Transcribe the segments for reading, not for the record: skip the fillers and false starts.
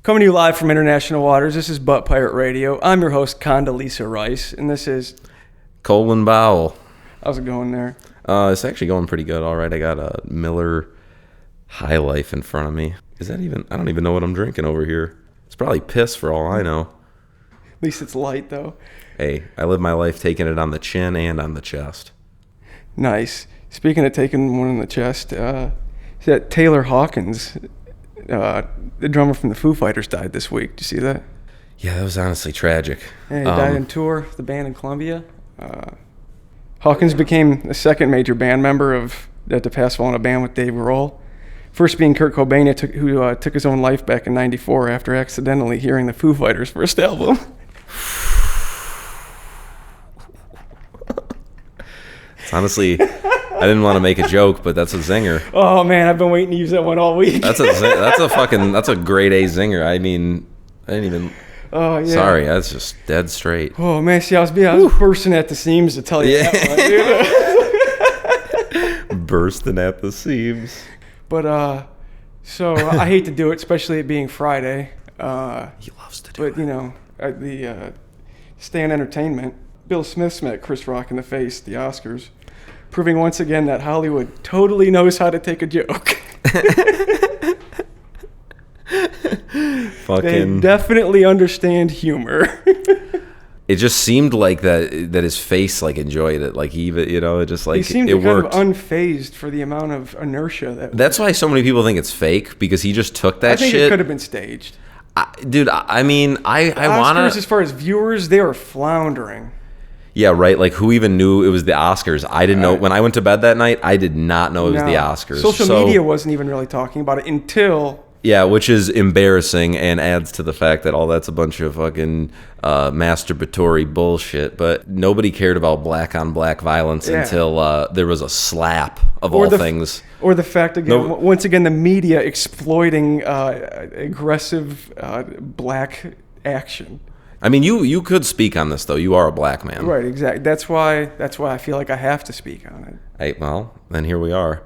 Coming to you live from International Waters, this is Butt Pirate Radio. I'm your host, Condoleezza Rice, and this is... Colin Bowell. How's it going there? It's actually going pretty good. All right, I got a Miller High Life in front of me. Is that even... I don't even know what I'm drinking over here. It's probably piss for all I know. At least it's light, though. Hey, I live my life taking it on the chin and on the chest. Nice. Speaking of taking one in the chest, that Taylor Hawkins, the drummer from the Foo Fighters, died this week. Did you see that? Yeah, that was honestly tragic. Yeah, he died on tour, the band in Columbia. Hawkins became the second major band member to pass on a band with Dave Grohl. First being Kurt Cobain, who took his own life back in '94 after accidentally hearing the Foo Fighters' first album. It's honestly, I didn't want to make a joke, but that's a zinger. Oh man, I've been waiting to use that one all week. That's a grade A zinger. I mean, I didn't even. Oh yeah. Sorry, that's just dead straight. Oh man, see, I was bursting at the seams to tell you that one, dude. Bursting at the seams. But so I hate to do it, especially it being Friday. He loves to do it. But you know, at the Stay on Entertainment, Bill Smith smacked Chris Rock in the face at the Oscars, proving once again that Hollywood totally knows how to take a joke. They definitely understand humor. It just seemed like that his face like enjoyed it, like he even, you know, it just like he seemed it worked. Kind of unfazed for the amount of inertia That's why so many people think it's fake, because he just took that shit. I think it could have been staged. Dude, I mean, I want to... Oscars, as far as viewers, they were floundering. Yeah, right. Like, who even knew it was the Oscars? I didn't know. When I went to bed that night, I did not know it was the Oscars. Social media wasn't even really talking about it until... Yeah, which is embarrassing and adds to the fact that all that's a bunch of fucking masturbatory bullshit. But nobody cared about black-on-black violence until there was a slap of all things. Or the fact, again, once again, the media exploiting aggressive black action. I mean, you could speak on this, though. You are a black man. Right, exactly. That's why I feel like I have to speak on it. Hey, well, then here we are.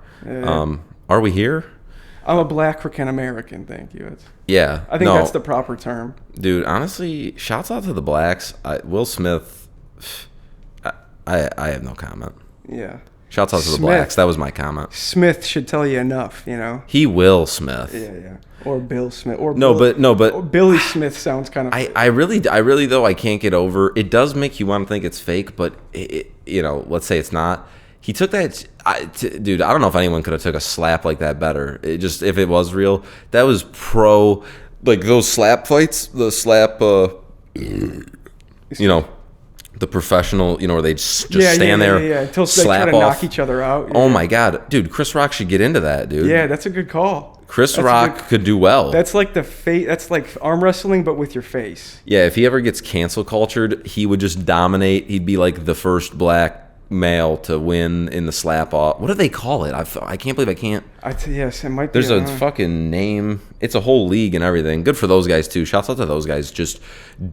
Are we here? I'm a black African American, thank you. I think that's the proper term. Dude, honestly, shouts out to the blacks. Will Smith, I have no comment. Yeah. Shouts out to the blacks. That was my comment. Smith should tell you enough, you know. He Will Smith. Yeah. Or Bill Smith. Or Billy Smith sounds kind of... I really though, I can't get over. It does make you want to think it's fake, but you know, let's say it's not. He took that, dude. I don't know if anyone could have took a slap like that better. If it was real, that was pro. Like those slap fights, the slap, you know, the professional, you know, where they just stand there, until slap they try to off. knock each other out. Oh my god, dude, Chris Rock should get into that, dude. Yeah, that's a good call. Chris Rock could do well. That's like that's like arm wrestling, but with your face. Yeah, if he ever gets cancel cultured, he would just dominate. He'd be like the first black male to win in the slap off. What do they call it? I can't believe I can't. Yes, it might be. There's a fucking name. It's a whole league and everything. Good for those guys too. Shouts out to those guys. Just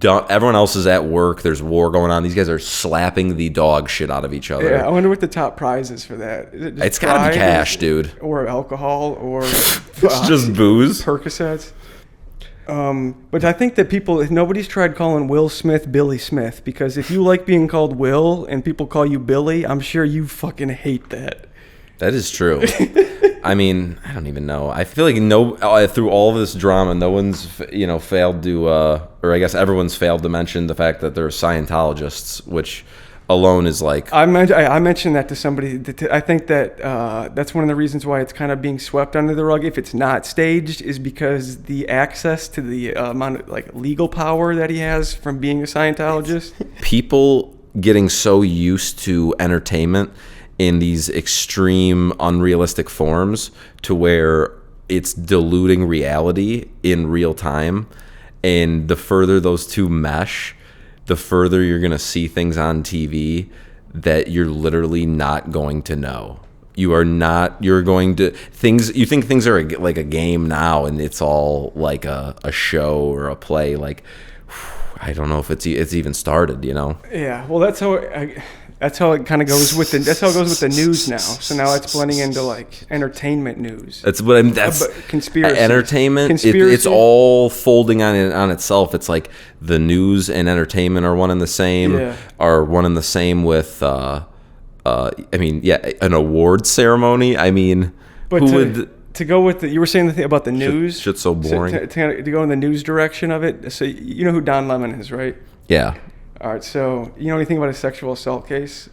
everyone else is at work. There's war going on. These guys are slapping the dog shit out of each other. Yeah, I wonder what the top prize is for that. Is it it's gotta be cash, dude. Or alcohol, or it's just booze. Percocets. But I think that nobody's tried calling Will Smith Billy Smith, because if you like being called Will and people call you Billy, I'm sure you fucking hate that. That is true. I mean, I don't even know. I feel like through all of this drama, no one's failed to, or I guess everyone's failed to mention the fact that they're Scientologists, which alone is like... I mentioned that to somebody. I think that that's one of the reasons why it's kind of being swept under the rug, if it's not staged, is because the access to the amount of like legal power that he has from being a Scientologist. People getting so used to entertainment in these extreme, unrealistic forms to where it's diluting reality in real time. And the further those two mesh, the further you're going to see things on TV that you're literally not going to know. You're going to... You think things are like a game now, and it's all like a show or a play. Like, I don't know if it's even started, you know? Yeah, well, that's how... That's how it kind of goes with that's how it goes with the news now. So now it's blending into like entertainment news. That's what I'm. That's conspiracy. Entertainment. Conspiracy. It's all folding on itself. It's like the news and entertainment are one and the same. Yeah. Are one and the same with. I mean, yeah, an award ceremony. I mean, But who to, would? to go with you were saying the thing about the news. Shit's so boring. To go in the news direction of it. So you know who Don Lemon is, right? Yeah. All right. So you know anything about a sexual assault case?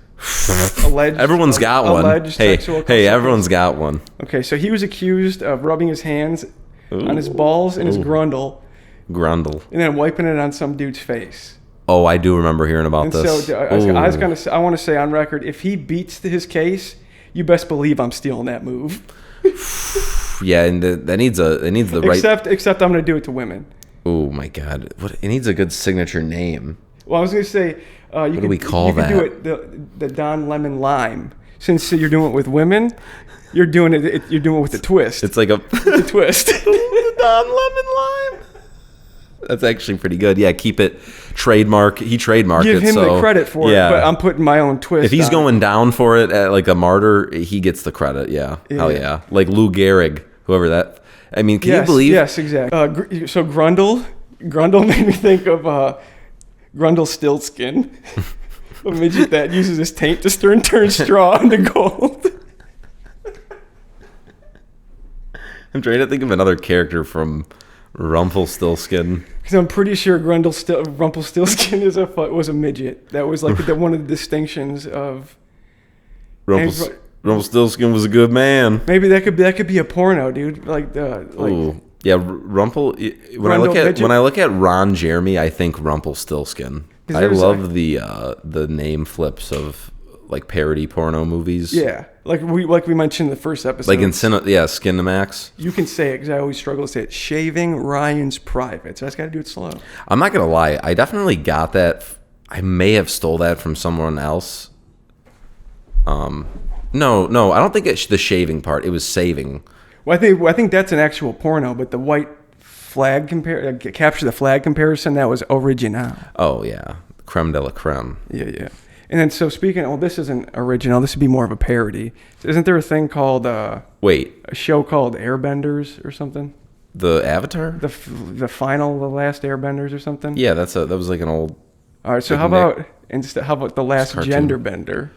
Alleged. Everyone's got one. Alleged Hey, sexual hey, assault everyone's case. got one. Okay, so he was accused of rubbing his hands on his balls and his grundle, Grundle. and then wiping it on some dude's face. Oh, I do remember hearing about And this. so I want to say on record, if he beats his case, you best believe I'm stealing that move. Yeah, and that needs the right. Except I'm going to do it to women. Oh my God! What it needs a good signature name. Well, I was going to say, what do we call you that? could do it the Don Lemon Lime. Since you're doing it with women, you're doing it with the twist. It's like a the twist. the Don Lemon Lime. That's actually pretty good. Yeah, keep it trademark. He trademarked Give it. him so, the credit for it, but I'm putting my own twist. If he's on going down for it like a martyr, he gets the credit. Yeah. Hell yeah. Like Lou Gehrig, whoever that. I mean, can you believe? Yes, exactly. So Grundle made me think of Grundle Stillskin, a midget that uses his taint to turn straw into gold. I'm trying to think of another character from Rumpelstiltskin. Because I'm pretty sure Rumpelstiltskin was a midget. That was like one of the distinctions of. Rumpelstiltskin was a good man. Maybe that could be a porno, dude. Ooh. Yeah, When I look at Ron Jeremy, I think Rumpelstiltskin. I love the name flips of like parody porno movies. Yeah, like we mentioned in the first episode. Like in Skinamax. You can say it because I always struggle to say it. Shaving Ryan's Privates. I just got to do it slow. I'm not gonna lie. I definitely got that. I may have stole that from someone else. No, I don't think it's the shaving part. It was saving. Well, I think that's an actual porno, but the white flag capture the flag comparison, that was original. Oh yeah, creme de la creme. Yeah. And then so this isn't original. This would be more of a parody. Isn't there a thing called a show called Airbenders or something? The Avatar? The last Airbenders or something? Yeah, that was like an old. All right, so how about the last gender bender?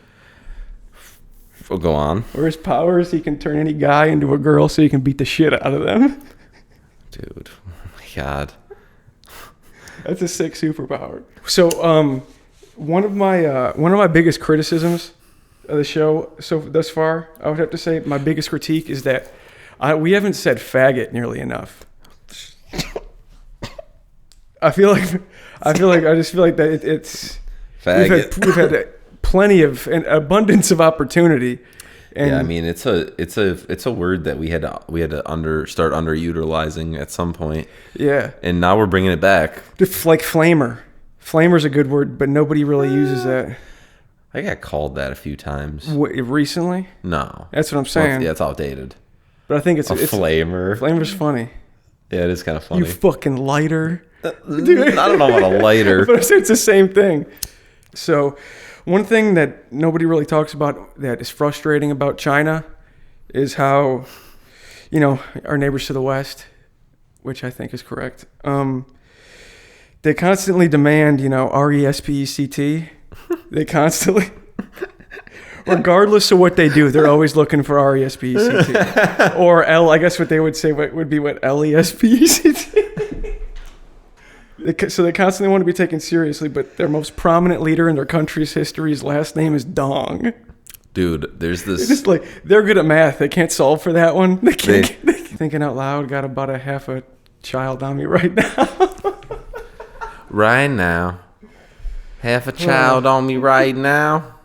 Oh, go on. Where his powers, he can turn any guy into a girl, so he can beat the shit out of them. Dude, oh my God. That's a sick superpower. So, one of my biggest criticisms of the show thus far, I would have to say my biggest critique is that we haven't said faggot nearly enough. I feel like that it's faggot. We've had plenty of an abundance of opportunity. And yeah, I mean it's a word that we had to start underutilizing at some point. Yeah, and now we're bringing it back. Like flamer. Flamer's a good word, but nobody really uses that. I got called that a few times. Recently? No. That's what I'm saying. It's outdated. But I think it's flamer. Flamer's funny. Yeah, it is kind of funny. You fucking lighter. I don't know about a lighter. But it's the same thing. So, one thing that nobody really talks about that is frustrating about China is how, our neighbors to the west, which I think is correct, they constantly demand, RESPECT. They constantly, regardless of what they do, they're always looking for RESPECT. Or I guess what they would say would be what LESPECT. So they constantly want to be taken seriously, but their most prominent leader in their country's history's last name is Dong. Dude, there's this. It's just they're good at math. They can't solve for that one. They can't. Thinking out loud, got about a half a child on me right now. Right now. Half a child on me right now.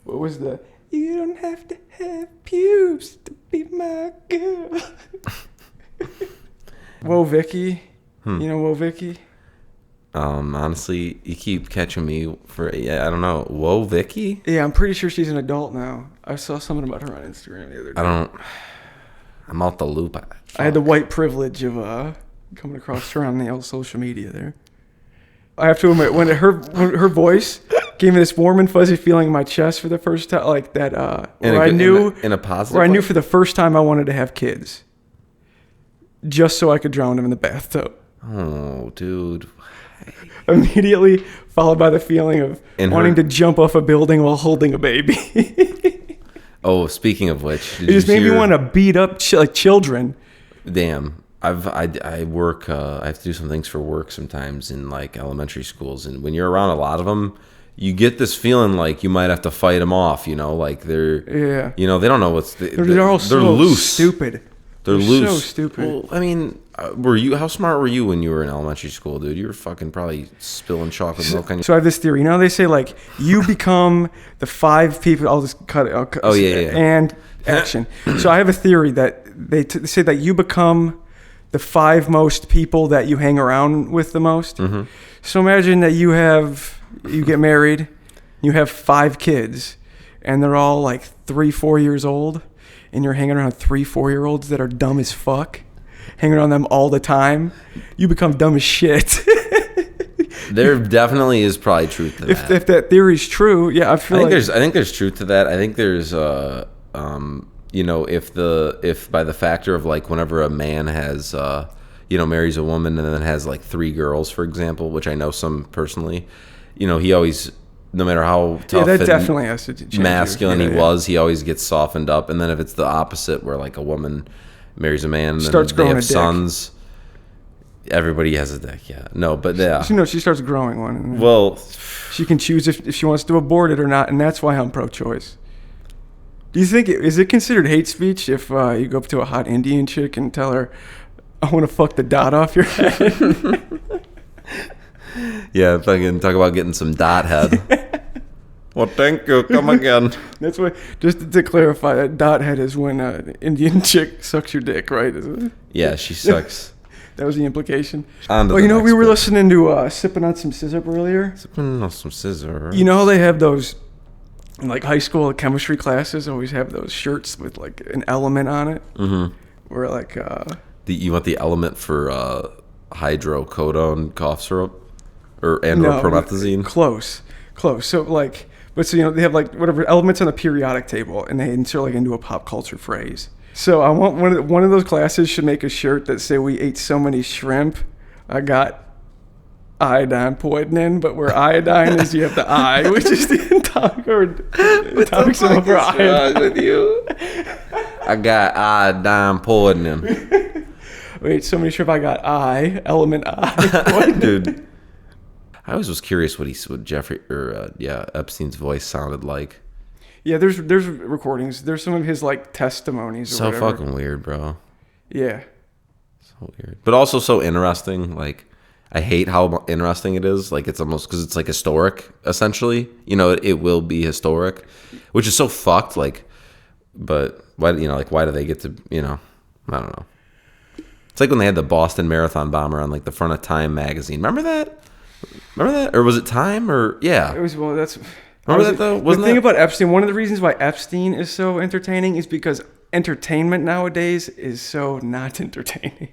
What was the... You don't have to have pubes to be my girl. Whoa, Vicky. You know Whoa, Vicky? Honestly, you keep catching me for... Yeah, I don't know. Whoa, Vicky? Yeah, I'm pretty sure she's an adult now. I saw something about her on Instagram the other day. I'm out the loop. I had the white privilege of coming across her on the old social media there. I have to admit, when her voice gave me this warm and fuzzy feeling in my chest for the first time, like that. Where I knew in a positive. where I knew way? for the first time I wanted to have kids, just so I could drown them in the bathtub. Oh, dude. Immediately followed by the feeling of And wanting her- to jump off a building while holding a baby. Oh, speaking of which, did It just you made me hear- want to beat up like children. Damn. I work. I have to do some things for work sometimes in like elementary schools, and when you're around a lot of them, you get this feeling like you might have to fight them off. You know, like they're. Yeah. You know, they don't know what's. They're all so loose. stupid. They're They're loose. so stupid. Well, I mean, were you? How smart were you when you were in elementary school, dude? You were fucking probably spilling chocolate milk on your. So I have this theory. You know, they say like you become the 5 people. I'll just cut it. Oh, yeah. And action. So I have a theory that they say that you become the 5 most people that you hang around with the most. Mm-hmm. So imagine that you get married, you have 5 kids, and they're all like 3-4 years old, and you're hanging around 3-4-year-olds that are dumb as fuck, hanging around them all the time. You become dumb as shit. There definitely is probably truth to that. If that theory's true, yeah, I feel like I think there's truth to that. I think there's you know, if by the factor of like whenever a man has you know, marries a woman and then has like 3 girls, for example, which I know some personally, you know, he always, no matter how tough that and definitely has to change. masculine Yeah, he yeah. was, he always gets softened up. And then if it's the opposite, where like a woman marries a man and Starts they growing have a dick. sons, everybody has a dick. Yeah, no, but yeah. You know, she starts growing one. And Well, she can choose if she wants to abort it or not, and that's why I'm pro-choice. Do you think is it considered hate speech if you go up to a hot Indian chick and tell her, "I want to fuck the dot off your head"? yeah, fucking talk about getting some dot head. Well, thank you. Come again. That's what. Just to clarify, that dot head is when an Indian chick sucks your dick, right? Is it? Yeah, she sucks. That was the implication. On to Well, you the know, we next were bit. listening to Sipping on Some Scissor earlier. Some scissors. You know how they have those, in like high school chemistry classes, always have those shirts with like an element on it. Mm-hmm. Where like, You want the element for hydrocodone cough syrup, or promethazine? Close. So like, but so you know they have like whatever elements on the periodic table, and they insert like into a pop culture phrase. So I want one of those classes should make a shirt that say we ate so many shrimp, I got iodine poisoning, but where iodine is, you have the I, which is the atomic symbol for iodine. with you? I got iodine poisoning, We ate so many shrimp, I got element I. dude. I always was curious what Jeffrey or Epstein's voice sounded like. Yeah, there's recordings. There's some of his like testimonies. Or So whatever. fucking weird, bro. Yeah. So weird, but also so interesting. Like, I hate how interesting it is. Like, it's almost because it's like historic, essentially. You know, it will be historic, which is so fucked. Like, but why? You know, like, why do they get to? You know, I don't know. It's like when they had the Boston Marathon bomber on like the front of Time magazine. Remember that? Or was it Time? Or yeah. It was that's. Remember that, though? Wasn't the thing that- about Epstein, one of the reasons why Epstein is so entertaining is because entertainment nowadays is so not entertaining.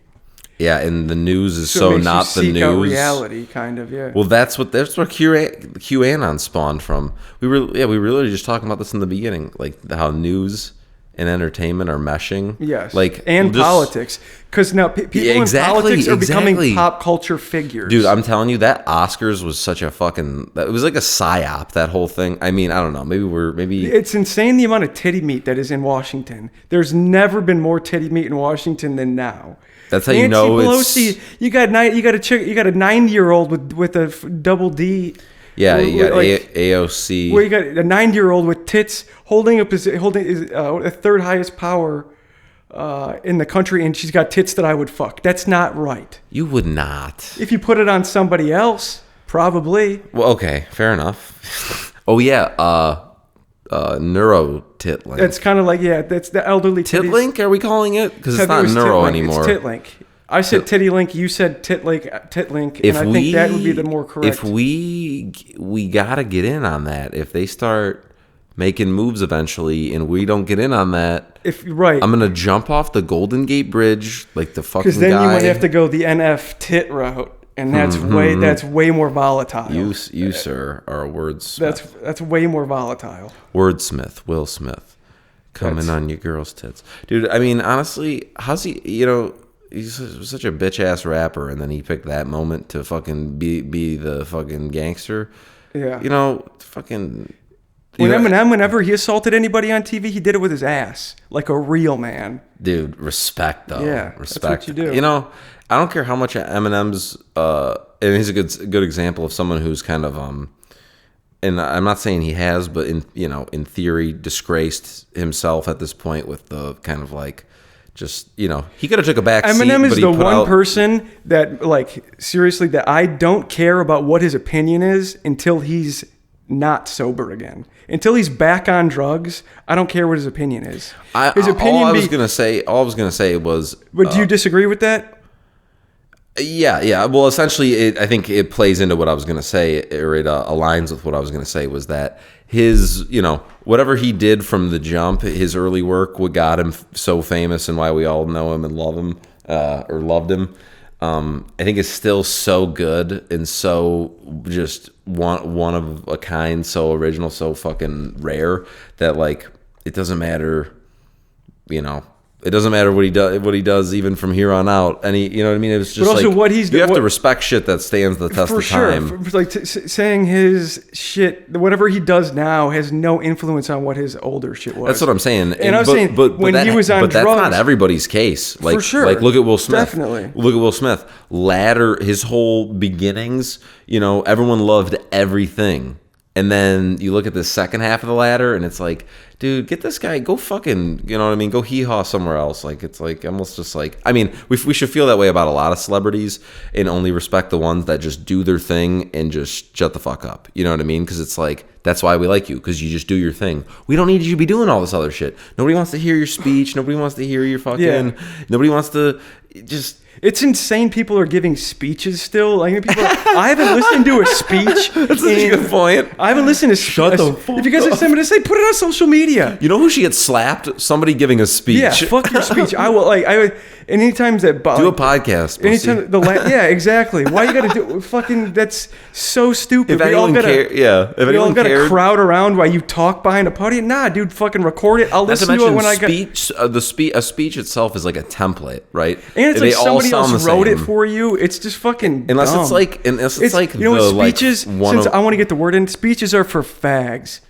Yeah, and the news is So so it makes you not the seek out news. reality, kind of, yeah. Well, that's where QAnon spawned from. We were literally just talking about this in the beginning, like how news and entertainment are meshing. Yes, like and just- politics, because now people Yeah, exactly, in politics are becoming exactly. pop culture figures. Dude, I'm telling you, that Oscars was such a fucking. It was like a psyop. That whole thing. I mean, I don't know. Maybe. It's insane the amount of titty meat that is in Washington. There's never been more titty meat in Washington than now. That's how you know Pelosi, it's. you got a 90-year-old with a double D. Yeah, you got like, AOC. Where you got a 9-year-old with tits holding a third highest power in the country, and she's got tits that I would fuck. That's not right. You would not. If you put it on somebody else, probably. Well, okay, fair enough. Oh yeah, neurotitling. That's kind of like, yeah, that's the elderly titties. Titlink? Are we calling it? Because I it's think it not was neuro Titlink. anymore. It's Titlink. I said Titty Link, you said Titlink, and I think that would be the more correct. If we gotta get in on that. If they start making moves eventually, and we don't get in on that, Right. I'm gonna jump off the Golden Gate Bridge like the fucking Because then guy. you might have to go the NF tit route. and that's way more volatile. You sir, are a wordsmith. That's way more volatile. Wordsmith, Will Smith, coming on your girl's tits, dude. I mean, honestly, how's he? You know, he's such a bitch ass rapper, and then he picked that moment to fucking be the fucking gangster. Yeah, you know, fucking. When Eminem, whenever he assaulted anybody on TV, he did it with his ass, like a real man. Dude, respect though. Yeah, respect. that's what you do. You know, I don't care how much Eminem's. And he's a good example of someone who's kind of and I'm not saying he has, but in theory, disgraced himself at this point with the kind of like. Just, he could have took a back seat. Eminem is but the one person that, like, seriously, that I don't care about what his opinion is until he's not sober again. Until he's back on drugs, I don't care what his opinion is. His opinion. All I was gonna say was. But do you disagree with that? Yeah. Well, essentially, I think it plays into what I was gonna say, or it aligns with what I was gonna say. Was that his, whatever he did from the jump, his early work, what got him so famous, and why we all know him and love him, or loved him. I think is still so good and so just one of a kind, so original, so fucking rare that like it doesn't matter, it doesn't matter what he does even from here on out. And you know what I mean? It's just, but also like, what he's, you have to respect shit that stands the test of time. For like saying his shit, whatever he does now has no influence on what his older shit was. That's what I'm saying. And I was saying, when he was on drugs, that's not everybody's case. Like, for sure. Like, look at Will Smith. Definitely. Look at Will Smith. His whole beginnings, everyone loved everything. And then you look at the second half of the ladder, and it's like, dude, get this guy, go fucking, you know what I mean? Go hee-haw somewhere else. Like, it's like almost just like, I mean, we should feel that way about a lot of celebrities and only respect the ones that just do their thing and just shut the fuck up. You know what I mean? Because it's like, that's why we like you, because you just do your thing. We don't need you to be doing all this other shit. Nobody wants to hear your speech. Nobody wants to hear your fucking, nobody wants to just... It's insane people are giving speeches still. Like I haven't listened to a speech. That's such a good point. I haven't listened to Shut the fuck If you guys have something to say, put it on social media. You know who should get slapped? Somebody giving a speech. Yeah, fuck your speech. I will anytime that do a podcast. Anytime exactly. Why you gotta do fucking? That's so stupid. If anyone cares, if anyone gotta crowd around while you talk behind a podium. Nah, dude, fucking record it. I'll listen to it when I get. A speech itself is like a template, right? And it's like somebody else wrote it for you. It's just fucking unless dumb. it's like speeches. Since I want to get the word in, speeches are for fags.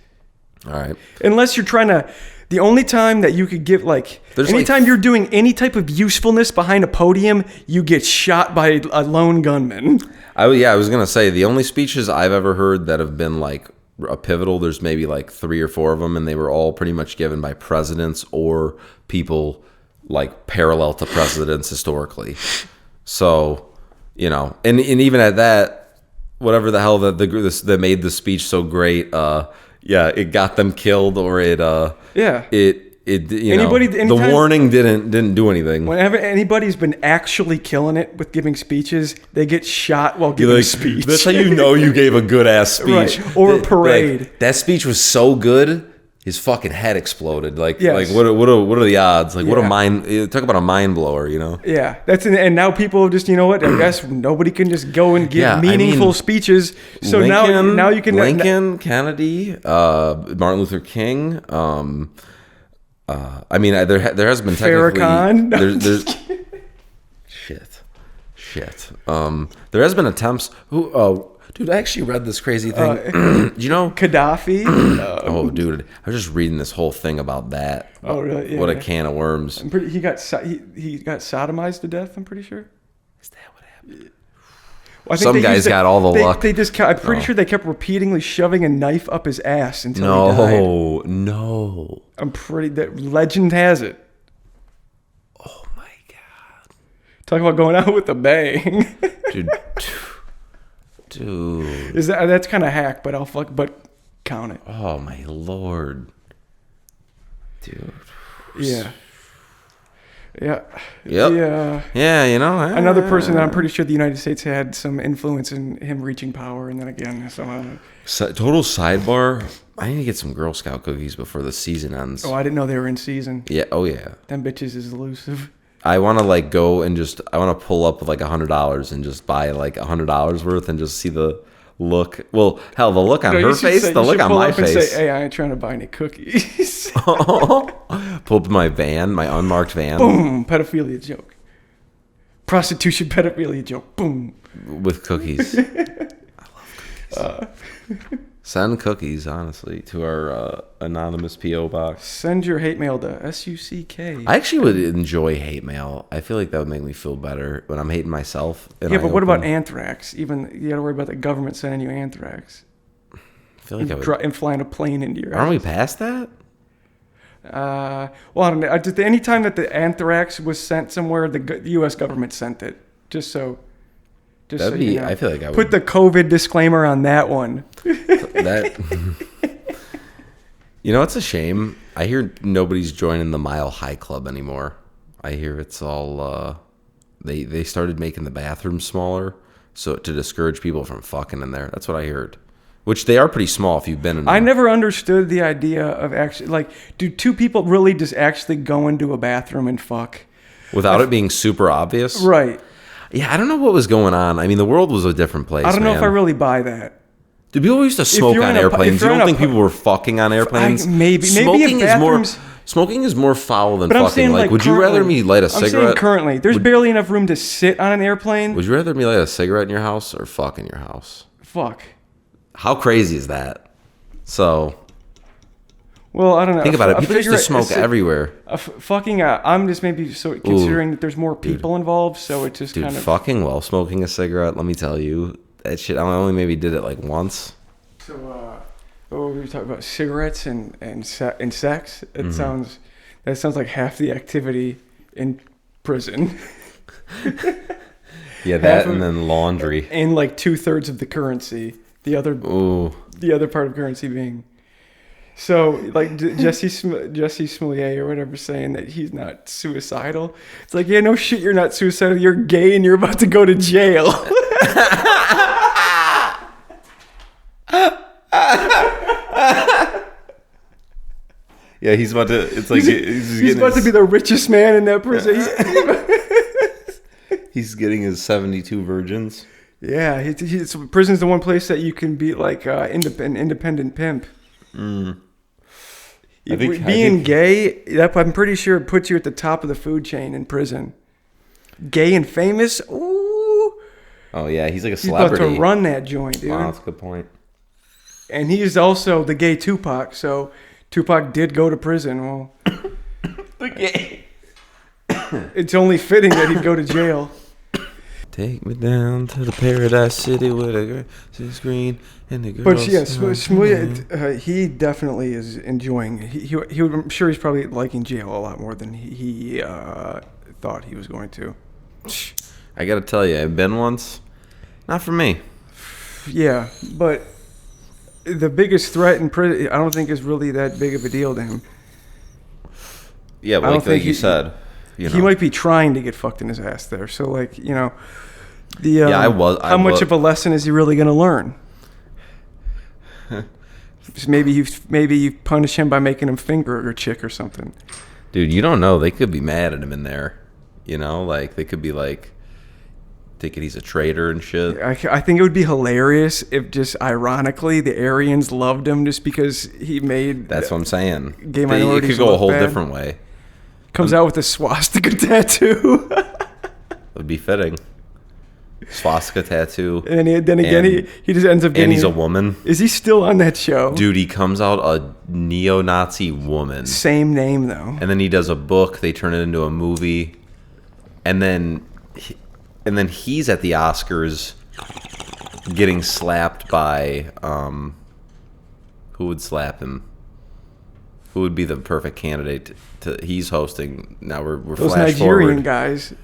All right. Unless you're trying to. The only time that you could give, anytime you're doing any type of usefulness behind a podium, you get shot by a lone gunman. I was going to say, the only speeches I've ever heard that have been, like, a pivotal, there's maybe, like, 3 or 4 of them, and they were all pretty much given by presidents or people, like, parallel to presidents historically. So, and even at that, whatever the hell that made the speech so great, it got them killed, or the warning didn't do anything. Whenever anybody's been actually killing it with giving speeches, they get shot while giving a speech. That's how you know you gave a good ass speech. Right. Or a parade. Like, that speech was so good, his fucking head exploded. What are the odds? What a mind! Talk about a mind blower, Yeah, and now people have just, I guess nobody can just go and give meaningful speeches. So Lincoln, now you can Lincoln, Kennedy, Martin Luther King. There has been Farrakhan. There's shit. There has been attempts. Dude, I actually read this crazy thing. Gaddafi? Oh, dude, I was just reading this whole thing about that. Oh, really? Yeah. What a can of worms. He got sodomized to death, I'm pretty sure. Is that what happened? Well, some guys got all the luck. I'm pretty sure they kept repeatedly shoving a knife up his ass until he died. No. That legend has it. Oh my god. Talk about going out with a bang. Dude. That's kind of hack, but but count it. Oh my lord. Dude. Yeah. Yeah. Yep. Yeah, another person that I'm pretty sure the United States had some influence in him reaching power, and then again, total sidebar. I need to get some Girl Scout cookies before the season ends. Oh, I didn't know they were in season. Yeah. Oh yeah. Them bitches is elusive. I want to like go and I want to pull up with like $100 and just buy like $100 worth and just see the look. Well, hell, the look on No, her you should face, say- the you look should on pull my up and face. say, hey, I ain't trying to buy any cookies. Pull up my van, my unmarked van Boom, pedophilia joke. Prostitution pedophilia joke. Boom. with cookies. Send cookies, honestly, to our anonymous P.O. box. Send your hate mail to SUCK. I actually would enjoy hate mail. I feel like that would make me feel better when I'm hating myself. And Yeah, I but what about open- anthrax? Even you got to worry about the government sending you anthrax I feel like I would. and flying a plane into your Aren't we house. past that? Well, I don't know. Just any time that the anthrax was sent somewhere, the U.S. government sent it. Just so That'd be. you know. I feel like I would. Put the COVID disclaimer on that one. that. You know, it's a shame. I hear nobody's joining the Mile High Club anymore. I hear it's all. They started making the bathrooms smaller, so to discourage people from fucking in there. That's what I heard. Which they are pretty small if you've been in. I them. never understood the idea of actually, like, do two people really just actually go into a bathroom and fuck? Without it being super obvious. Right. Yeah, I don't know what was going on. I mean, the world was a different place. I don't know if man. I really buy that. Did people used to smoke you're on in a- airplanes? if You you're don't in a think pu- people were fucking on airplanes? Maybe Smoking if is more. bathrooms- Smoking is more foul than But I'm fucking. saying, Like, would you rather currently- me light a I'm saying cigarette? currently, there's barely enough room to sit on an airplane. Would you rather me light a cigarette in your house or fuck in your house? Fuck. How crazy is that? So Well, I don't know. think about it. A People used to cigarette- smoke everywhere. Fucking. I'm just maybe so considering that there's more people involved, so it just Dude, kind of. fucking while smoking a cigarette, let me tell you, that shit, I only maybe did it like once. So, we were talking about cigarettes and sex. It sounds like half the activity in prison, Yeah, Half that of- and then laundry. and like 2/3 of the currency. The other Ooh. part of currency being. So, like Jesse Smollett or whatever saying that he's not suicidal. It's like, yeah, no shit, you're not suicidal. You're gay and you're about to go to jail. Yeah, he's about to. It's like He's about to be the richest man in that prison. He's getting his 72 virgins. Yeah, prison's the one place that you can be like independent pimp. I Being think- gay, I'm pretty sure it puts you at the top of the food chain in prison. Gay and famous, ooh, Oh yeah, he's like a he's about celebrity. to run that joint, dude. Wow, that's a good point. And he's also the gay Tupac, so Tupac did go to prison. Well, The gay. it's only fitting that he'd go to jail. Take me down to the paradise city where the grass is green and the girls. But yes, Smollett, he definitely is enjoying. I'm sure he's probably liking jail a lot more than he thought he was going to. I gotta tell you, I've been once. Not for me. Yeah, but the biggest threat in prison, I don't think is really that big of a deal to him. Yeah, I but don't like think you he- said, you know. He might be trying to get fucked in his ass there. So, like, you know, Yeah, I was- How much of a lesson is he really going to learn? Just maybe you punish him by making him finger your chick or something. Dude, you don't know. They could be mad at him in there. You know, like they could be like thinking he's a traitor and shit. I think it would be hilarious if just ironically the Aryans loved him just because he made That's what I'm saying. Gay It minorities could go a look whole bad. different way. comes out with a swastika tattoo. It'd be fitting. Swastika tattoo. And then again, And- he just ends up getting. And he's a woman. Is he still on that show? Dude, he comes out a neo-Nazi woman. Same name though. And then he does a book. They turn it into a movie. And then he's at the Oscars getting slapped by who would slap him? Who would be the perfect candidate to he's hosting. Now we're Those flash Nigerian forward. guys,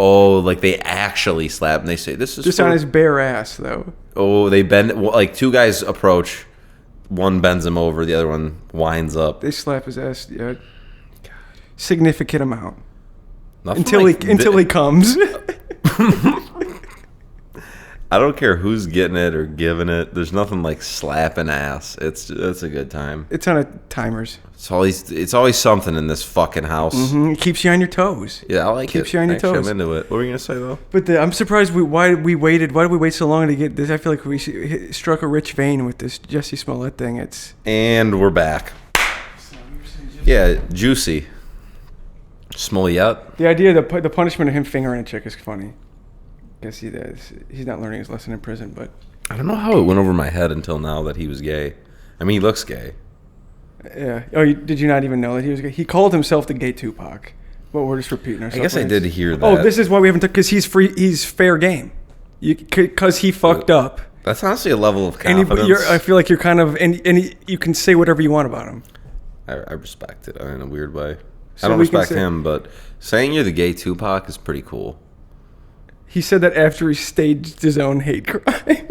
Oh, like they actually slap and they say this is just for-" on his bare ass though. Oh, they bend like two guys approach. One bends him over, the other one winds up. They slap his ass. Yeah, significant amount Nothing until like he comes. I don't care who's getting it or giving it. There's nothing like slapping ass. It's a good time. It's on a timers. It's always something in this fucking house. It keeps you on your toes. Yeah, I like Keeps it. you on your Actually, toes. I'm into it. What were you gonna say though? But I'm surprised why did we wait so long to get this? I feel like we struck a rich vein with this Jesse Smollett thing. It's And we're back. Yeah, juicy. Smollett. the idea, the punishment of him fingering a chick is funny. Guess he's not learning his lesson in prison, but I don't know how it went over my head until now that he was gay. I mean, he looks gay. yeah. Oh, did you not even know that he was gay? He called himself the gay Tupac. But we're just repeating ourselves. I guess I did hear that. Oh, this is why we haven't because he's free. He's fair game. Because he fucked up. That's honestly a level of And confidence. I feel like you're kind of you can say whatever you want about him. I respect it in a weird way. So I don't we can respect say- him, but saying you're the gay Tupac is pretty cool. He said that after he staged his own hate crime.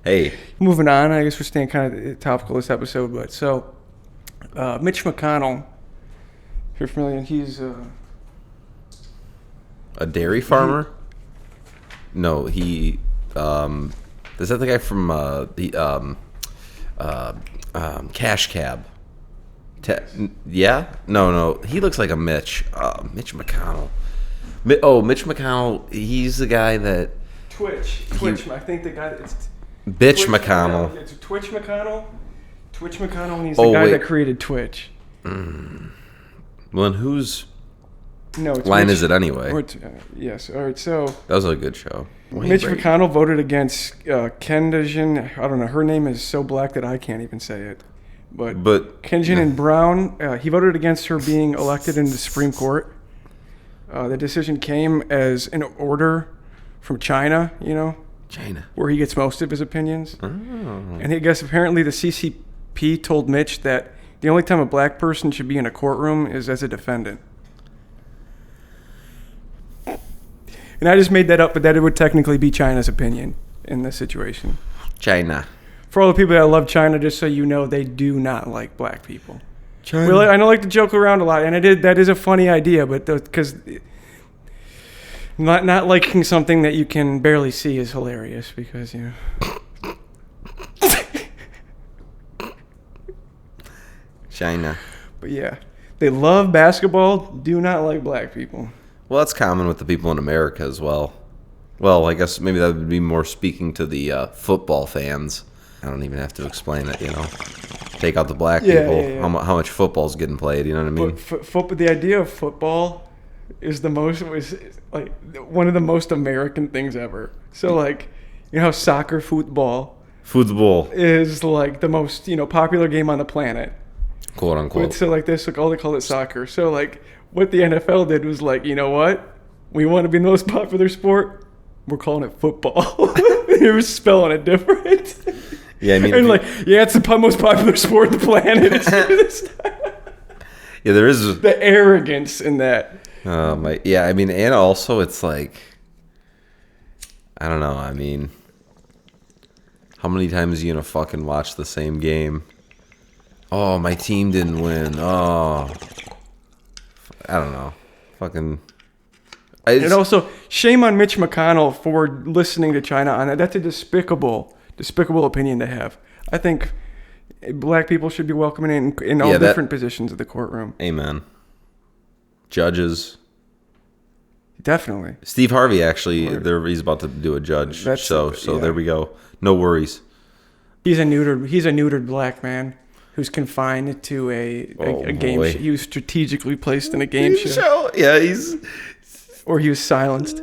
Hey, Moving on, I guess we're staying kind of topical this episode, but so Mitch McConnell, if you're familiar, he's a dairy farmer? No, he. Is that the guy from Cash Cab? Yeah? No. He looks like a Mitch. Mitch McConnell. Mitch McConnell. He's the guy that. Twitch. I think the guy that's Bitch McConnell. It's Twitch McConnell. Twitch McConnell, and he's the guy that created Twitch. Well, and whose No, it's line Mitch- is it anyway? or it's, yes. All right. So That was a good show. Mitch McConnell voted against Kendajian. I don't know. Her name is so black that I can't even say it. But Kenjan and Brown, he voted against her being elected into the Supreme Court. The decision came as an order from China, China. where he gets most of his opinions. Oh. And I guess apparently the CCP told Mitch that the only time a black person should be in a courtroom is as a defendant. And I just made that up, but that it would technically be China's opinion in this situation. China. For all the people that love China, just so you know, they do not like black people. China. Well, I don't like to joke around a lot, and that is a funny idea, but because not liking something that you can barely see is hilarious because China. But yeah, they love basketball, do not like black people. Well, that's common with the people in America as well. Well, I guess maybe that would be more speaking to the football fans. I don't even have to explain it, Take out the black people. Yeah. How much football's getting played, you know what I mean? But the idea of football is like one of the most American things ever. So like, how football Football, is like the most popular game on the planet. quote But unquote. so like this, like all they call it soccer. So like what the NFL did was like, you know what? We want to be the most popular sport. We're calling it football. They were spelling it different. Yeah, I mean, And it's the most popular sport on the planet. It's yeah, there is. the arrogance in that. Yeah, I mean, and also it's like, I don't know. I mean, how many times are you gonna fucking watch the same game? Oh, my team didn't win. Oh, I don't know. Fucking. And also, shame on Mitch McConnell for listening to China on that. That's a despicable opinion to have. I think black people should be welcome in all different positions of the courtroom. Amen. Judges. Definitely. Steve Harvey actually, he's about to do a judge. That's- So yeah. there we go. No worries. He's a neutered black man who's confined to a game boy. show. He was strategically placed in a game show. Yeah, he's Or he was silenced.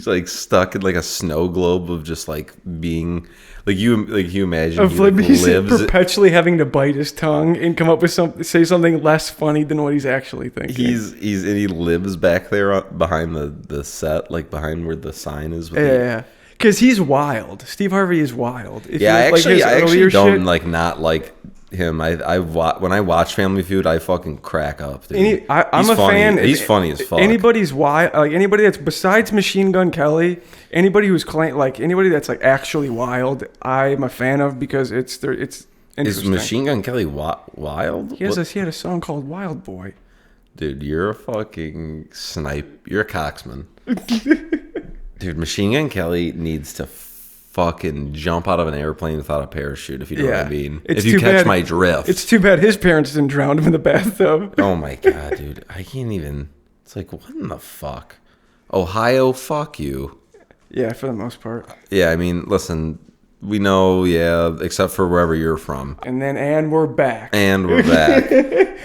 like stuck in like a snow globe of just like being you imagine Of he like, he's lives. perpetually having to bite his tongue and come up with say something less funny than what he's actually thinking. He lives back there behind the set, like behind where the sign is. With Yeah, because he's wild. Steve Harvey is wild. If I you like his actually earlier don't shit, not like him. When I watch Family Feud, I fucking crack up. Dude. I'm He's a funny. fan. He's funny as fuck. Anybody's wild, like anybody that's besides Machine Gun Kelly, anybody who's anybody that's like actually wild, I'm a fan of because it's Is interesting. Machine Gun Kelly wild? He had a song called Wild Boy. Dude, you're a fucking snipe. You're a coxman. Dude, Machine Gun Kelly needs to fucking jump out of an airplane without a parachute, if you know what I mean. It's if you too catch bad- my drift. It's too bad his parents didn't drown him in the bathtub. Oh my god, dude. I can't even. It's like, what in the fuck? Ohio, fuck you. Yeah, for the most part. Yeah, I mean, listen, we know, yeah, except for wherever you're from. And we're back. And we're back.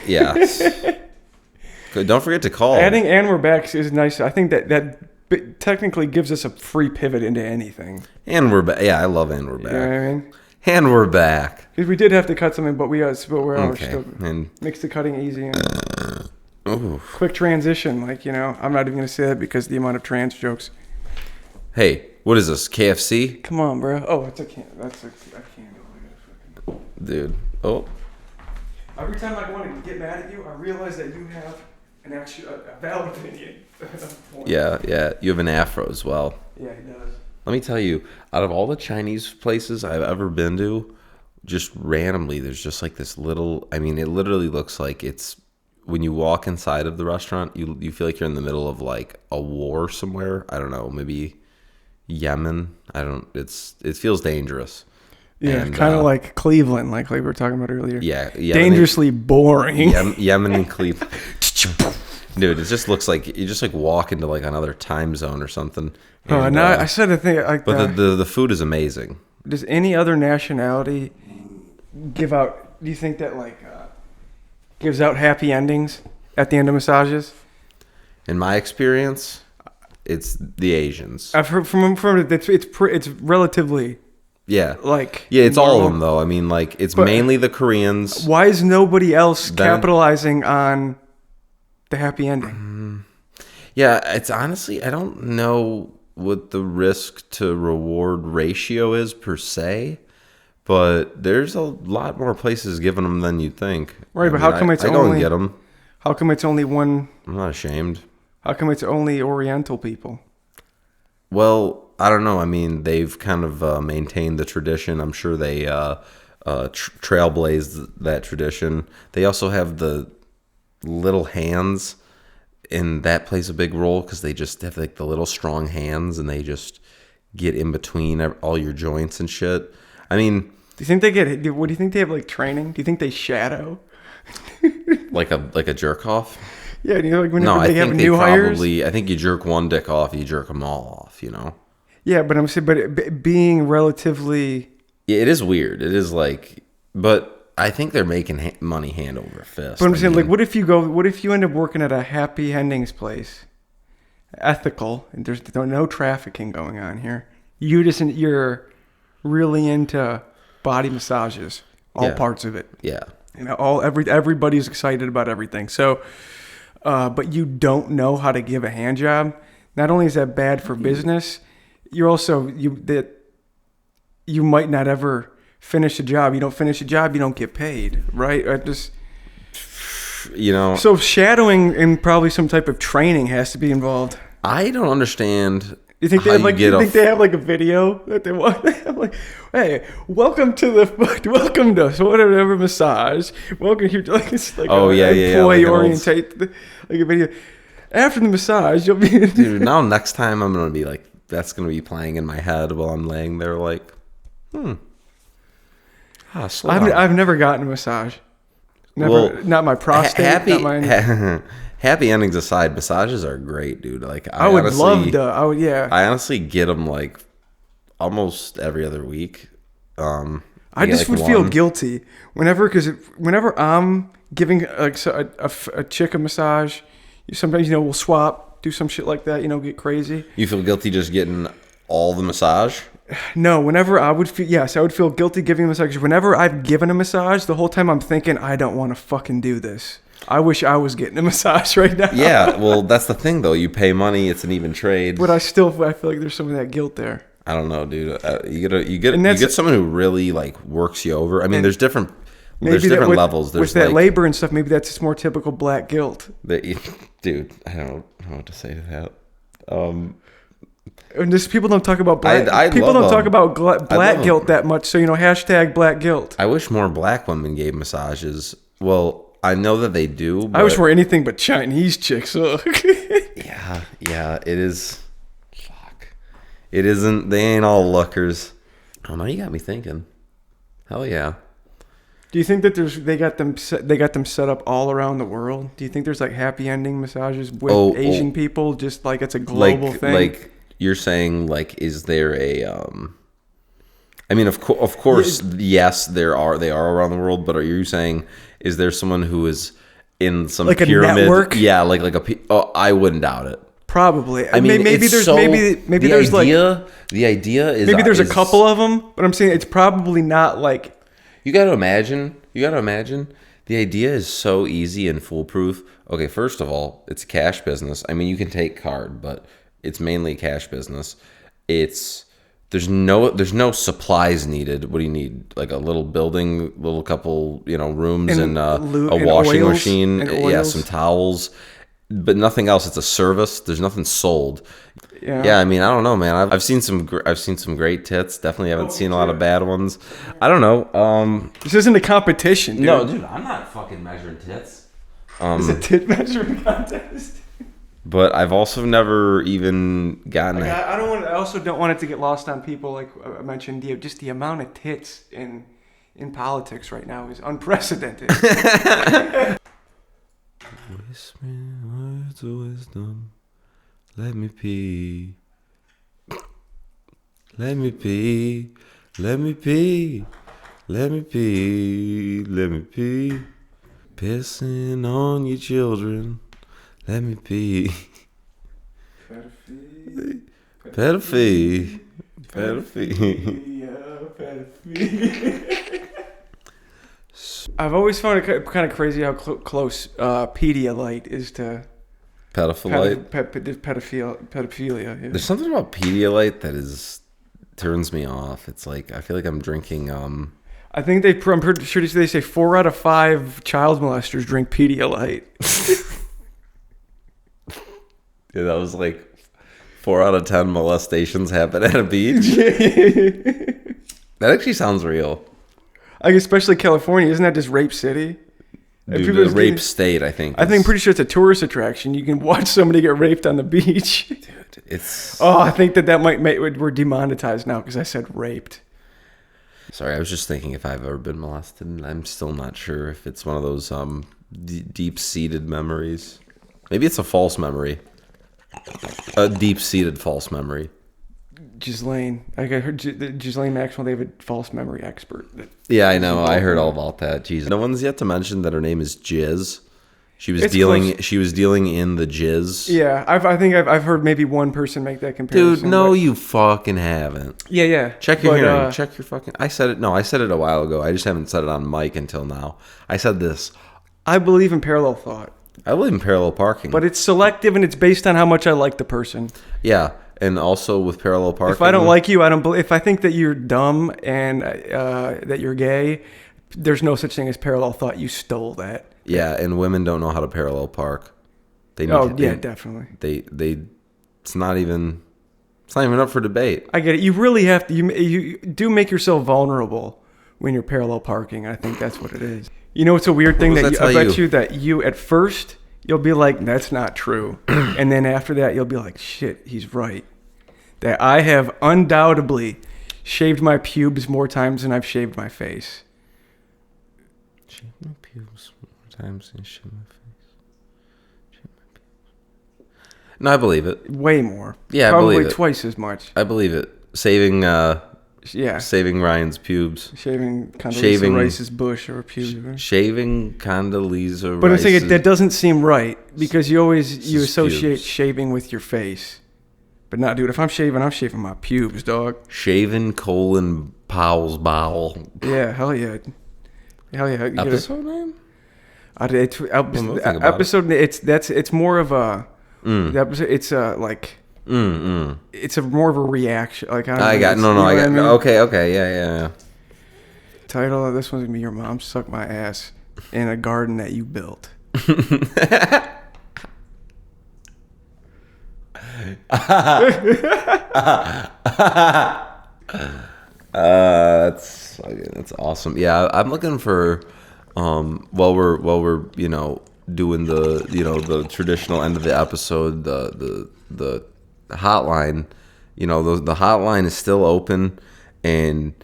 Yes. Good. Don't forget to call. Adding "and we're back" is nice. I think that technically gives us a free pivot into anything. And we're back. Yeah, I love and we're back. You know what I mean? And we're back. Because we did have to cut something, but we're Okay. still And makes the cutting easy and ooh. quick transition. Like, I'm not even gonna say that because the amount of trans jokes. Hey, what is this? KFC? Come on, bro. Oh, it's a can. That's a candle. Dude. Oh. Every time I want to get mad at you, I realize that you have a valid opinion. Yeah. You have an afro as well. Yeah, he does. Let me tell you, out of all the Chinese places I've ever been to, just randomly, there's just like this little, I mean, it literally looks like it's, when you walk inside of the restaurant, you feel like you're in the middle of like a war somewhere. I don't know, maybe Yemen. It feels dangerous. Yeah, And, kind of like Cleveland, like we were talking about earlier. Yeah. Dangerously boring. Yemen and Cleveland. Dude, it just looks like you just like walk into like another time zone or something. And, I said a thing like but the food is amazing. Does any other nationality give out? Do you think that gives out happy endings at the end of massages? In my experience, it's the Asians. I've heard from it's relatively Yeah. like Yeah, it's all of normal. them though. I mean, like it's But- mainly the Koreans. Why is nobody else Then- capitalizing on the happy ending? Yeah, it's honestly, I don't know what the risk to reward ratio is per se, but there's a lot more places giving them than you'd think. Right, but how come it's I go and only- get them. How come it's only one? I'm not ashamed. How come it's only Oriental people? Well, I don't know. I mean, they've kind of maintained the tradition. I'm sure they trailblazed that tradition. They also have the little hands, and that plays a big role because they just have like the little strong hands, and they just get in between all your joints and shit. I mean, Do you think they get? What do you think they have like training? Do you think they shadow? like a jerk off. Yeah, like whenever No, I they have think they new hires. probably. I think you jerk one dick off, you jerk them all off. You know. Yeah, but I'm saying, being relatively. Yeah, it is weird. It is like, but I think they're making money hand over fist. But I'm I saying, mean, like, what if you end up working at a happy endings place, ethical, and there's no trafficking going on here. You're really into body massages, all Yeah. parts of it. yeah. Everybody's excited about everything. So, but you don't know how to give a hand job. Not only is that bad for business, you might not ever finish a job. You don't finish a job, you don't get paid, right? You know, So shadowing and probably some type of training has to be involved. I don't understand. You think they how have like? get You a think they have like a video that they want? I'm like, hey, welcome to whatever massage. Welcome here. Like it's like Oh, yeah, employee like an old- orientate like a video. After the massage, you'll be. Dude, now next time I'm gonna be like, that's gonna be playing in my head while I'm laying there, like, slow down. I've never gotten a massage. Never, Well, not my prostate. happy, not my, happy endings aside, massages are great, dude. Like, I would honestly, love to. I would, yeah. I honestly get them like almost every other week. I just would feel guilty whenever I'm giving a chick a massage. Sometimes we'll swap, do some shit like that. Get crazy. You feel guilty just getting all the massage? No, whenever I would feel guilty giving a massage. Whenever I've given a massage, the whole time I'm thinking, I don't want to fucking do this. I wish I was getting a massage right now. Yeah, well, that's the thing though. You pay money; it's an even trade. But I feel like there's some of that guilt there. I don't know, dude. You get someone who really like works you over. I mean, there's different levels. There's with that like, labor and stuff. Maybe that's just more typical black guilt. Dude, I don't know what to say to that. And just people don't talk about black. I people love don't talk them. about black love guilt them. that much. So hashtag black guilt. I wish more black women gave massages. Well, I know that they do. But I wish we're anything but Chinese chicks. Ugh. Yeah, it is. Fuck. It isn't. They ain't all lookers. Oh, now you got me thinking. Hell yeah. Do you think that they got them set up all around the world? Do you think there's like happy ending massages with Asian people, just like it's a global thing? Like you're saying, like, is there a I mean, of course, yes, they are around the world. But are you saying, is there someone who is in some like pyramid? A network? Yeah, like I wouldn't doubt it. Probably. I mean, maybe there's the idea is maybe there's a couple of them, but I'm saying it's probably not like. You got to imagine. The idea is so easy and foolproof. Okay, first of all, it's a cash business. I mean, you can take card, but it's mainly a cash business. There's no supplies needed. What do you need? Like a little building, little couple, rooms and a washing machine, some towels, but nothing else. It's a service. There's nothing sold. Yeah, I mean, I don't know, man. I've seen some great tits. Definitely haven't seen a lot of bad ones. I don't know. This isn't a competition, dude. No, dude, I'm not fucking measuring tits. It's a tit measuring contest. But I've also never even gotten. I also don't want it to get lost on people. Like I mentioned, just the amount of tits in politics right now is unprecedented. Whispering words of wisdom. Let me pee. Let me pee. Let me pee. Let me pee. Let me pee. Pissing on your children. Let me pee. Pedophile. I've always found it kind of crazy how close Pedialyte is to Pedophilia. Pedophilia. Yeah. There's something about Pedialyte that turns me off. It's like I feel like I'm drinking. I think I'm pretty sure they say 4 out of 5 child molesters drink Pedialyte. Yeah, that was like 4 out of 10 molestations happen at a beach. That actually sounds real. Like especially California, isn't that just rape city? Dude, the rape state, I think. I'm pretty sure it's a tourist attraction. You can watch somebody get raped on the beach. Dude, it's. Oh, I think that might make we're demonetized now because I said raped. Sorry, I was just thinking if I've ever been molested, and I'm still not sure if it's one of those deep-seated memories. Maybe it's a false memory. A deep-seated false memory. Ghislaine. I heard Ghislaine Maxwell, they have a false memory expert. Yeah, I know. I heard all about that. Jeez. No one's yet to mention that her name is Jizz. She was dealing in the jizz. Yeah, I think I've heard maybe one person make that comparison. Dude, no, you fucking haven't. Yeah. Check your hearing. Check your fucking. I said it. No, I said it a while ago. I just haven't said it on mic until now. I said this. I believe in parallel thought. I believe in parallel parking. But it's selective and it's based on how much I like the person. Yeah, and also with parallel parking. If I don't like you, I don't believe. If I think that you're dumb and that you're gay, there's no such thing as parallel thought. You stole that. Yeah, and women don't know how to parallel park. Definitely. It's not even up for debate. I get it. You really have to. You do make yourself vulnerable when you're parallel parking. I think that's what it is. You know, it's a weird thing I bet you that you at first you'll be like, that's not true, and then after that you'll be like, shit, he's right. That I have undoubtedly shaved my pubes more times than I've shaved my face. Shaved my pubes more times than shaved my face. No, I believe it. Way more. Yeah, probably I believe it. Twice as much. I believe it. Saving Ryan's pubes. Shaving Condoleezza Rice's bush or pubes. Shaving Condoleezza Rice's. But I'm saying that doesn't seem right because you associate pubes. Shaving with your face. But not, dude. If I'm shaving my pubes, dog. Shaving Colin Powell's bowel. Yeah, hell yeah. Episode name? Episode. It's more of a. The episode. It's like. It's more of a reaction. Like I got. Okay. Yeah. Title of this one's gonna be "Your Mom Sucked My Ass in a Garden That You Built." That's awesome. Yeah, I'm looking for while we're doing the traditional end of the episode, the hotline, You know, the hotline is still open, and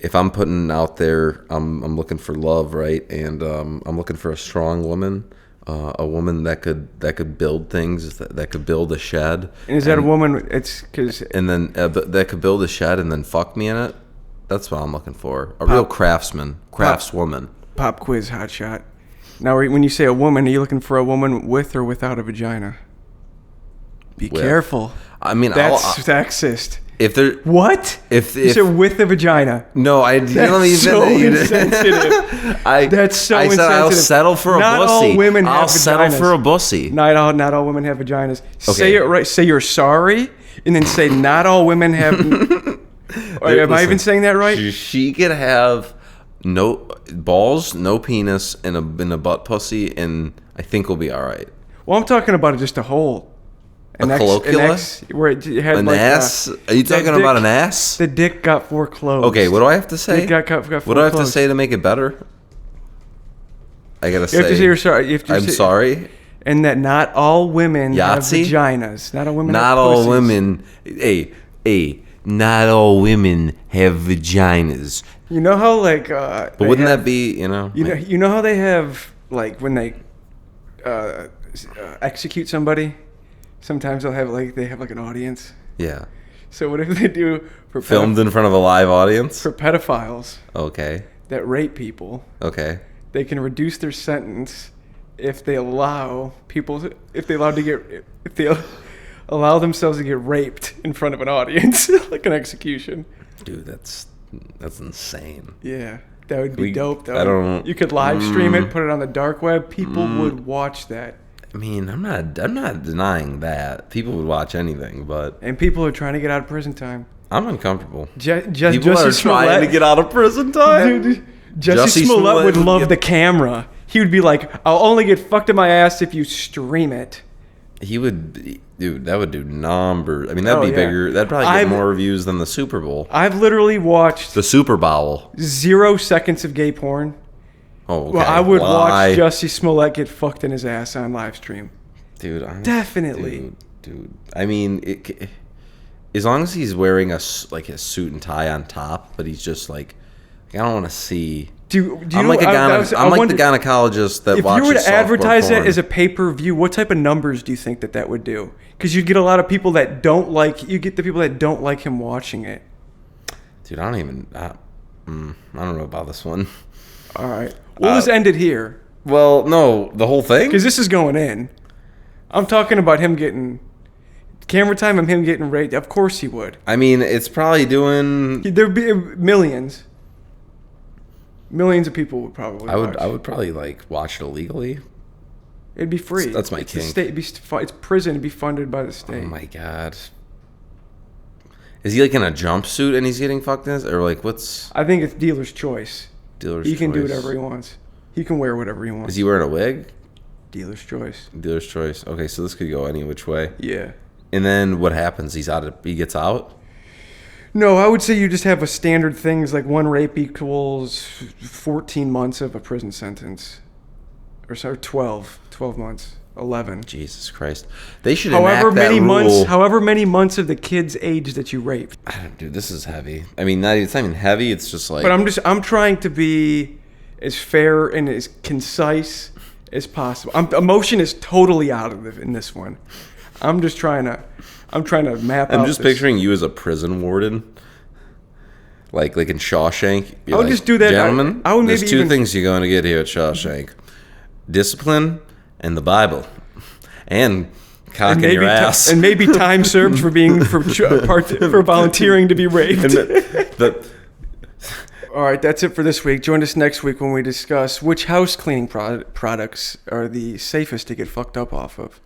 if I'm putting out there, I'm looking for love, right? And I'm looking for a strong woman, a woman that could build things, that could build a shed. And is that a woman? It's because and then that could build a shed and then fuck me in it. That's what I'm looking for. A real craftswoman. Pop quiz hotshot. Now, when you say a woman, are you looking for a woman with or without a vagina? Be careful. I mean, that's sexist. If there, what? If you said with the vagina? No, I don't even. So insensitive. That's so insensitive. I said I'll settle for a not bussy. All women I'll have settle vaginas. for a bussy. Not all women have vaginas. Okay. Say it right. Say you're sorry, and then say not all women have. Am I even saying that right? She could have no balls, no penis, and a butt pussy, and I think we'll be all right. Well, I'm talking about just a hole. A colloquial? Where it had an like ass? Are you talking about an ass? The dick got foreclosed. Okay, what do I have to say? Dick got foreclosed. What do I have to say to make it better? I gotta say. You have to say you're sorry. I'm sorry. And that not all women Yahtzee? have vaginas. Not all women. Not have all pussies. women. Hey. Not all women have vaginas. You know how like. But wouldn't that be You know how they have like when they execute somebody. Sometimes they have like an audience. Yeah. So what if they do for filmed in front of a live audience for pedophiles? Okay. That rape people. Okay. They can reduce their sentence if they allow allow themselves to get raped in front of an audience, like an execution. Dude, that's insane. Yeah, that would be dope. Though. I don't. You could live stream it, put it on the dark web. People would watch that. I mean, I'm not denying that people would watch anything, but and people are trying to get out of prison time. I'm uncomfortable. People are trying to get out of prison time. Dude, Jussie Smollett would love the camera. He would be like, "I'll only get fucked in my ass if you stream it." He would, dude. That would do numbers. I mean, that'd be bigger. That'd probably get more views than the Super Bowl. I've literally watched the Super Bowl. 0 seconds of gay porn. Oh, okay. Well, I would watch Jussie Smollett get fucked in his ass on live stream. Dude, definitely. Dude. I mean, as long as he's wearing a suit and tie on top, but he's just like, I don't want to see. I'm like the gynecologist that watches. If you were to advertise porn. that as a pay-per-view, what type of numbers do you think that would do? Because you get a lot of people that don't like. You get the people that don't like him watching it. Dude, I don't know about this one. All right, we'll just end it here. Well, no, the whole thing. Because this is going in. I'm talking about him getting camera time and him getting raped. Of course he would. I mean, it's probably doing. There'd be millions. Millions of people would probably watch. I would probably like watch it illegally. It'd be free. That's my kink. It's prison. It'd be funded by the state. Oh my god. Is he like in a jumpsuit and he's getting fucked in? Or like what's? I think it's dealer's choice. He can do whatever he wants. He can wear whatever he wants. Is he wearing a wig? Dealer's choice. Dealer's choice. Okay, so this could go any which way. Yeah. And then what happens? He gets out? No, I would say you just have a standard things like one rape equals 14 months of a prison sentence. Or 12 months, 11. Jesus Christ. They should enact that rule. However many months of the kid's age that you raped. Dude, this is heavy. I mean, it's not even heavy. It's just like. But I'm trying to be as fair and as concise as possible. Emotion is totally out of in this one. I'm trying to map out. I'm just picturing you as a prison warden. Like in Shawshank. I would just do that. Gentlemen, there's two things you're going to get here at Shawshank. Discipline and the Bible. And cock in your ass. And maybe time served for volunteering to be raped. All right, that's it for this week. Join us next week when we discuss which house cleaning products are the safest to get fucked up off of.